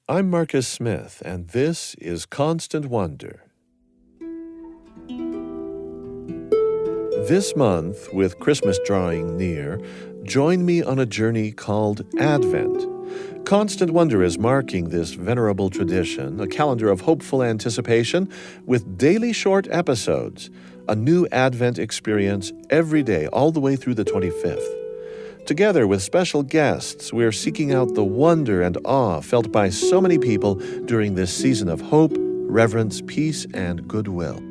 I'm Marcus Smith, and this is Constant Wonder. This month, with Christmas drawing near, join me on a journey called Advent. Constant Wonder is marking this venerable tradition, a calendar of hopeful anticipation with daily short episodes, a new Advent experience every day all the way through the 25th. Together with special guests, we're seeking out the wonder and awe felt by so many people during this season of hope, reverence, peace, and goodwill.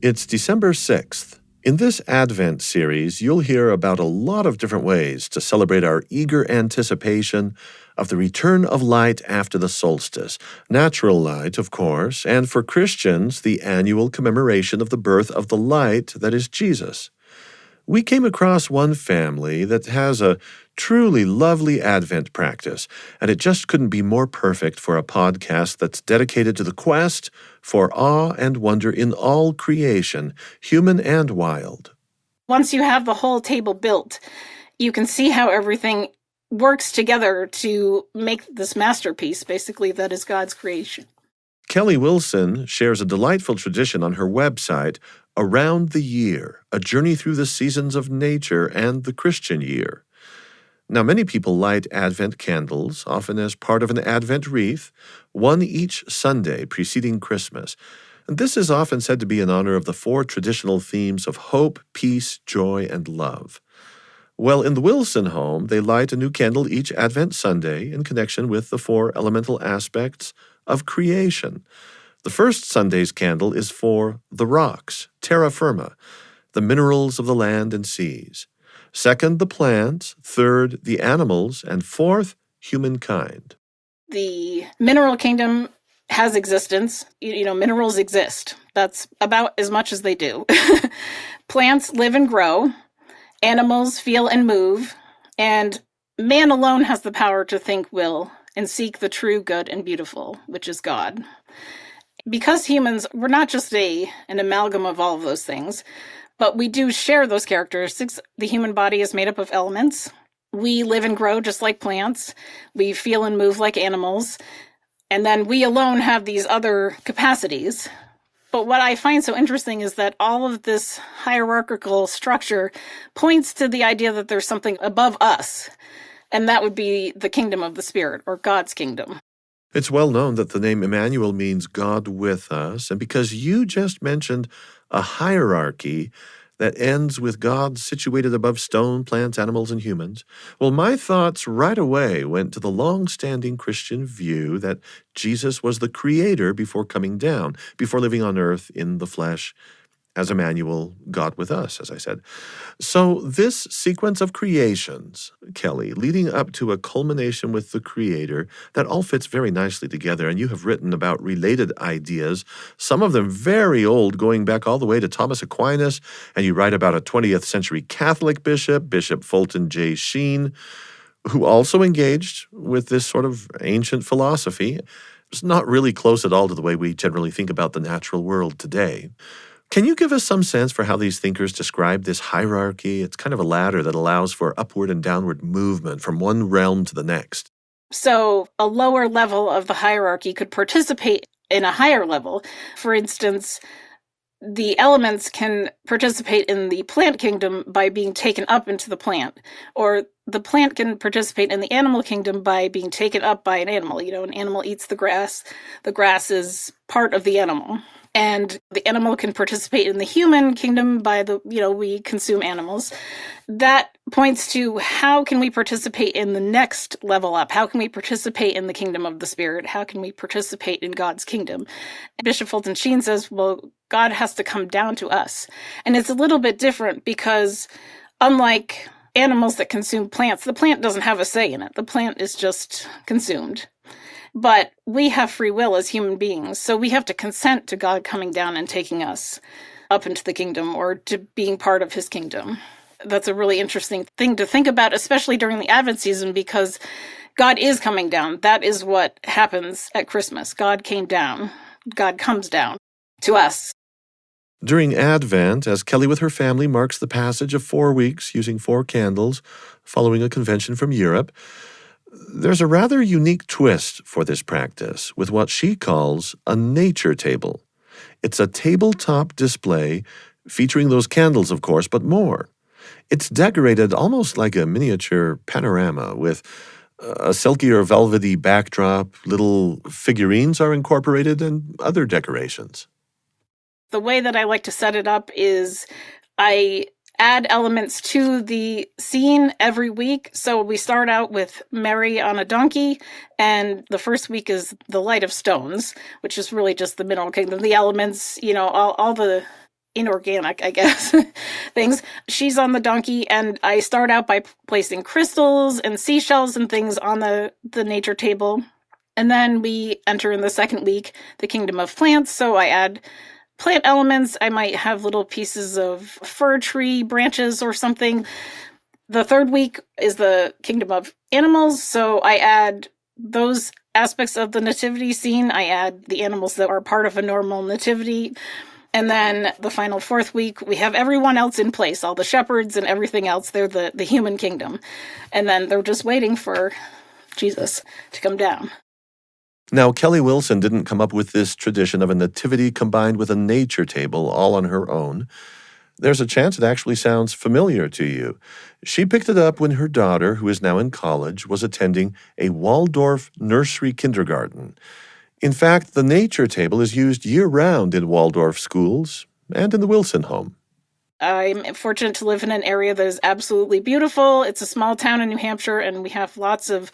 It's December 6th. In this Advent series, you'll hear about a lot of different ways to celebrate our eager anticipation of the return of light after the solstice. Natural light, of course, and for Christians, the annual commemoration of the birth of the light that is Jesus. We came across one family that has a truly lovely Advent practice, and it just couldn't be more perfect for a podcast that's dedicated to the quest for awe and wonder in all creation, human and wild. Once you have the whole table built, you can see how everything works together to make this masterpiece, basically, that is God's creation. Kelli Wilson shares a delightful tradition on her website, Around the Year, a journey through the seasons of nature and the Christian year. Now, many people light Advent candles, often as part of an Advent wreath, one each Sunday preceding Christmas. And this is often said to be in honor of the four traditional themes of hope, peace, joy, and love. Well, in the Wilson home, they light a new candle each Advent Sunday in connection with the four elemental aspects of creation. The first Sunday's candle is for the rocks, terra firma, the minerals of the land and seas. Second, the plants. Third, the animals. And fourth, humankind. The mineral kingdom has existence. Minerals exist. That's about as much as they do. Plants live and grow. Animals feel and move. And man alone has the power to think, will, and seek the true, good, and beautiful, which is God. Because humans, we're not just an amalgam of all of those things, but we do share those characteristics. The human body is made up of elements. We live and grow just like plants. We feel and move like animals. And then we alone have these other capacities. But what I find so interesting is that all of this hierarchical structure points to the idea that there's something above us. And that would be the kingdom of the Spirit, or God's kingdom. It's well known that the name Emmanuel means God with us, and because you just mentioned a hierarchy that ends with God situated above stone, plants, animals, and humans, well, my thoughts right away went to the long-standing Christian view that Jesus was the creator before coming down, before living on earth in the flesh, as Emmanuel, God with us, as I said. So this sequence of creations, Kelli, leading up to a culmination with the Creator, that all fits very nicely together, and you have written about related ideas, some of them very old, going back all the way to Thomas Aquinas, and you write about a 20th century Catholic bishop, Bishop Fulton J. Sheen, who also engaged with this sort of ancient philosophy. It's not really close at all to the way we generally think about the natural world today. Can you give us some sense for how these thinkers describe this hierarchy? It's kind of a ladder that allows for upward and downward movement from one realm to the next. So a lower level of the hierarchy could participate in a higher level. For instance, the elements can participate in the plant kingdom by being taken up into the plant, or the plant can participate in the animal kingdom by being taken up by an animal. An animal eats the grass is part of the animal. And the animal can participate in the human kingdom by we consume animals. That points to how can we participate in the next level up? How can we participate in the kingdom of the Spirit? How can we participate in God's kingdom? Bishop Fulton Sheen says, well, God has to come down to us. And it's a little bit different because unlike animals that consume plants, the plant doesn't have a say in it. The plant is just consumed. But we have free will as human beings, so we have to consent to God coming down and taking us up into the kingdom or to being part of his kingdom. That's a really interesting thing to think about, especially during the Advent season, because God is coming down. That is what happens at Christmas. God came down. God comes down to us. During Advent, as Kelli with her family marks the passage of 4 weeks using 4 candles, following a convention from Europe. There's a rather unique twist for this practice with what she calls a nature table. It's a tabletop display featuring those candles, of course, but more. It's decorated almost like a miniature panorama with a silky or velvety backdrop, little figurines are incorporated, and other decorations. The way that I like to set it up is I add elements to the scene every week. So we start out with Mary on a donkey, and the first week is the Light of Stones, which is really just the mineral kingdom, the elements, all the inorganic, I guess, things. She's on the donkey, and I start out by placing crystals and seashells and things on the nature table. And then we enter in the second week, the kingdom of plants. So I add plant elements. I might have little pieces of fir tree branches or something. The third week is the kingdom of animals. So I add those aspects of the nativity scene. I add the animals that are part of a normal nativity. And then the final fourth week, we have everyone else in place, all the shepherds and everything else. They're the human kingdom. And then they're just waiting for Jesus to come down. Now, Kelli Wilson didn't come up with this tradition of a nativity combined with a nature table all on her own. There's a chance it actually sounds familiar to you. She picked it up when her daughter, who is now in college, was attending a Waldorf nursery kindergarten. In fact, the nature table is used year-round in Waldorf schools and in the Wilson home. I'm fortunate to live in an area that is absolutely beautiful. It's a small town in New Hampshire, and we have lots of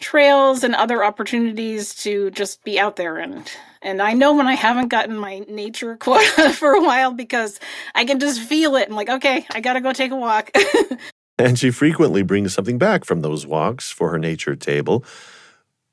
trails and other opportunities to just be out there. And I know when I haven't gotten my nature quota for a while because I can just feel it. I'm like, okay, I got to go take a walk. And she frequently brings something back from those walks for her nature table,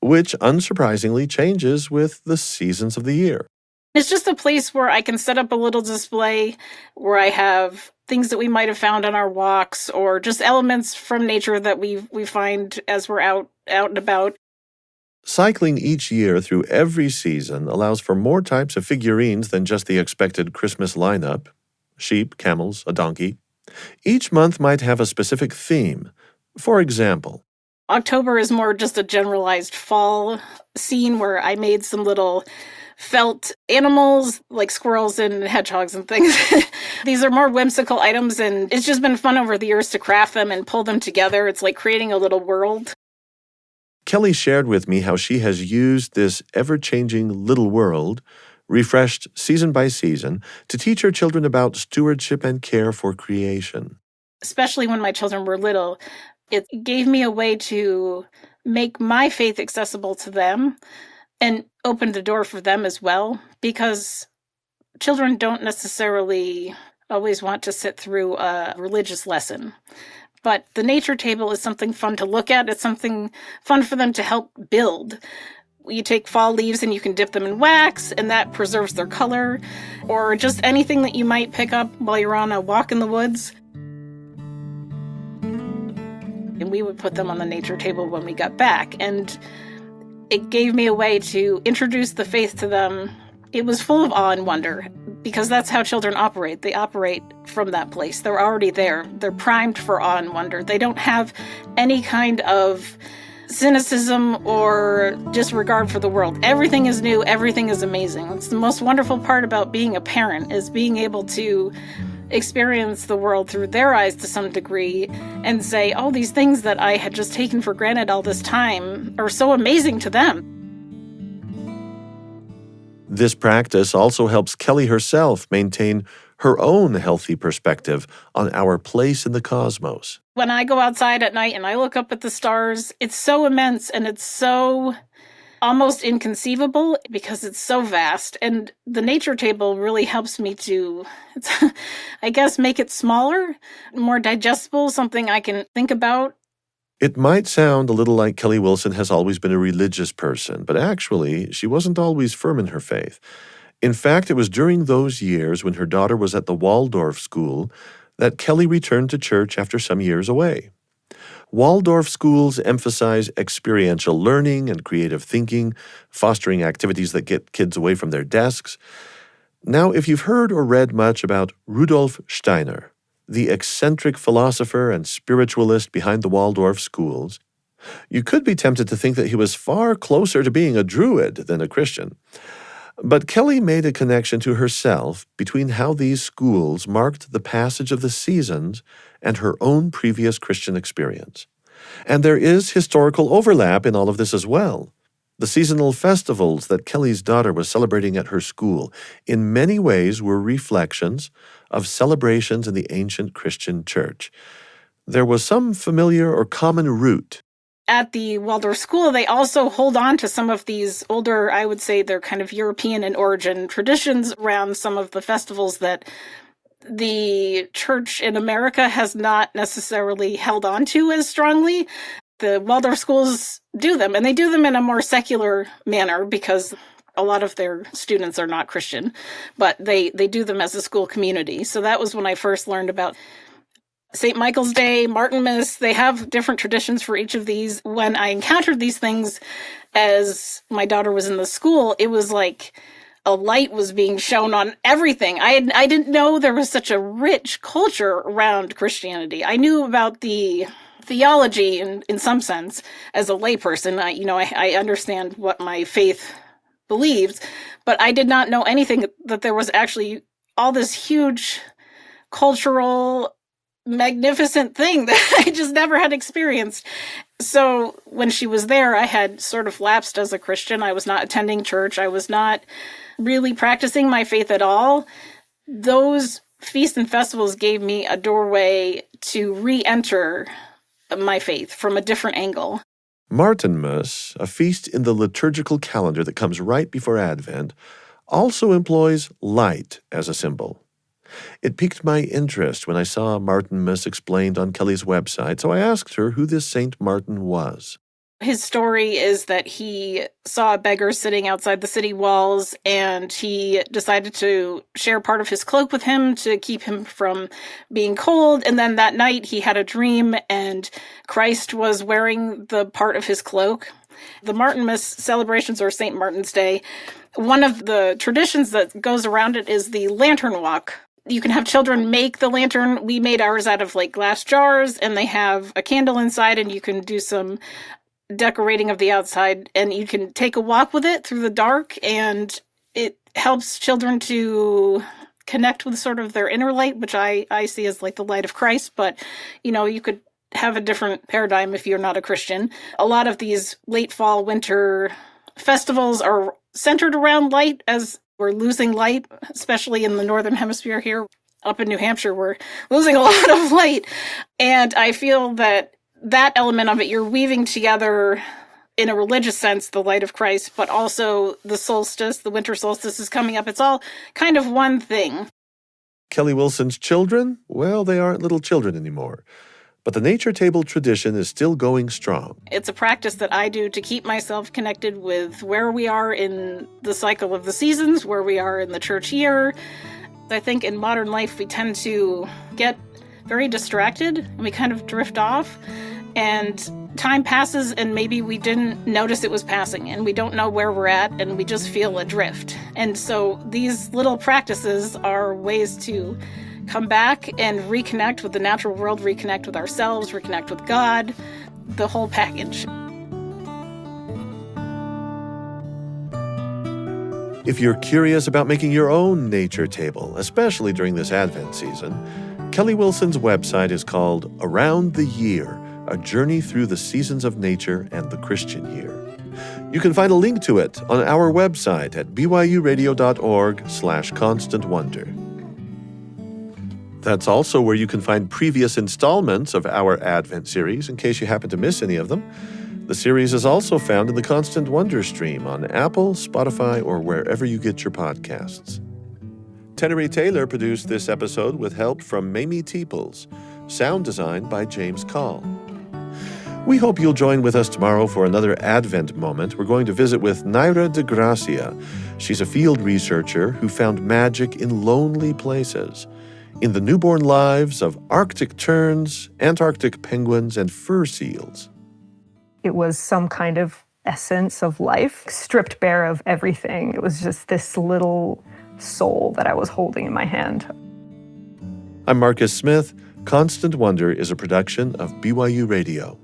which unsurprisingly changes with the seasons of the year. It's just a place where I can set up a little display where I have things that we might have found on our walks or just elements from nature that we find as we're out and about. Cycling each year through every season allows for more types of figurines than just the expected Christmas lineup: sheep, camels, a donkey. Each month might have a specific theme. For example, October is more just a generalized fall scene where I made some little felt animals like squirrels and hedgehogs and things. These are more whimsical items, and it's just been fun over the years to craft them and pull them together. It's like creating a little world. Kelli shared with me how she has used this ever-changing little world, refreshed season by season, to teach her children about stewardship and care for creation. Especially when my children were little, it gave me a way to make my faith accessible to them and opened the door for them as well, because children don't necessarily always want to sit through a religious lesson. But the nature table is something fun to look at. It's something fun for them to help build. You take fall leaves and you can dip them in wax, and that preserves their color, or just anything that you might pick up while you're on a walk in the woods. And we would put them on the nature table when we got back. And it gave me a way to introduce the faith to them. It was full of awe and wonder, because that's how children operate. They operate from that place. They're already there. They're primed for awe and wonder. They don't have any kind of cynicism or disregard for the world. Everything is new. Everything is amazing. It's the most wonderful part about being a parent, is being able to experience the world through their eyes to some degree and say, oh, these things that I had just taken for granted all this time are so amazing to them. This practice also helps Kelli herself maintain her own healthy perspective on our place in the cosmos. When I go outside at night and I look up at the stars, it's so immense and it's so almost inconceivable because it's so vast. And the nature table really helps me to, I guess, make it smaller, more digestible, something I can think about. It might sound a little like Kelli Wilson has always been a religious person, but actually, she wasn't always firm in her faith. In fact, it was during those years when her daughter was at the Waldorf school that Kelli returned to church after some years away. Waldorf schools emphasize experiential learning and creative thinking, fostering activities that get kids away from their desks. Now, if you've heard or read much about Rudolf Steiner, the eccentric philosopher and spiritualist behind the Waldorf schools, you could be tempted to think that he was far closer to being a Druid than a Christian. But Kelli made a connection to herself between how these schools marked the passage of the seasons and her own previous Christian experience. And there is historical overlap in all of this as well. The seasonal festivals that Kelli's daughter was celebrating at her school in many ways were reflections of celebrations in the ancient Christian church. There was some familiar or common root. At the Waldorf school, they also hold on to some of these older, I would say they're kind of European in origin traditions around some of the festivals that the church in America has not necessarily held on to as strongly. The Waldorf schools do them, and they do them in a more secular manner because a lot of their students are not Christian, but they do them as a school community. So that was when I first learned about St. Michael's Day, Martinmas. They have different traditions for each of these. When I encountered these things as my daughter was in the school, it was like a light was being shown on everything. I didn't know there was such a rich culture around Christianity. I knew about the theology in some sense as a layperson. I understand what my faith believes, but I did not know anything that there was actually all this huge cultural magnificent thing that I just never had experienced. So when she was there, I had sort of lapsed as a Christian. I was not attending church. I was not really practicing my faith at all. Those feasts and festivals gave me a doorway to re-enter my faith from a different angle. Martinmas, a feast in the liturgical calendar that comes right before Advent, also employs light as a symbol. It piqued my interest when I saw Martinmas explained on Kelli's website, so I asked her who this Saint Martin was. His story is that he saw a beggar sitting outside the city walls, and he decided to share part of his cloak with him to keep him from being cold. And then that night he had a dream, and Christ was wearing the part of his cloak. The Martinmas celebrations, or St. Martin's Day, one of the traditions that goes around it is the lantern walk. You can have children make the lantern. We made ours out of like glass jars, and they have a candle inside, and you can do some decorating of the outside, and you can take a walk with it through the dark, and it helps children to connect with sort of their inner light, which I see as like the light of Christ. But, you could have a different paradigm if you're not a Christian. A lot of these late fall, winter festivals are centered around light, as we're losing light, especially in the Northern Hemisphere here. Up in New Hampshire, we're losing a lot of light. And I feel that element of it, you're weaving together, in a religious sense, the light of Christ, but also the solstice, the winter solstice is coming up. It's all kind of one thing. Kelli Wilson's children? Well, they aren't little children anymore. But the nature table tradition is still going strong. It's a practice that I do to keep myself connected with where we are in the cycle of the seasons, where we are in the church year. I think in modern life, we tend to get very distracted and we kind of drift off, and time passes and maybe we didn't notice it was passing, and we don't know where we're at, and we just feel adrift. And so these little practices are ways to come back and reconnect with the natural world, reconnect with ourselves, reconnect with God, the whole package. If you're curious about making your own nature table, especially during this Advent season, Kelli Wilson's website is called Around the Year, A Journey Through the Seasons of Nature and the Christian Year. You can find a link to it on our website at byuradio.org/constantwonder. That's also where you can find previous installments of our Advent series in case you happen to miss any of them. The series is also found in the Constant Wonder stream on Apple, Spotify, or wherever you get your podcasts. Tenery Taylor produced this episode with help from Mamie Teeples. Sound design by James Call. We hope you'll join with us tomorrow for another Advent moment. We're going to visit with Naira de Gracia. She's a field researcher who found magic in lonely places, in the newborn lives of Arctic terns, Antarctic penguins, and fur seals. It was some kind of essence of life, stripped bare of everything. It was just this little soul that I was holding in my hand. I'm Marcus Smith. Constant Wonder is a production of BYU Radio.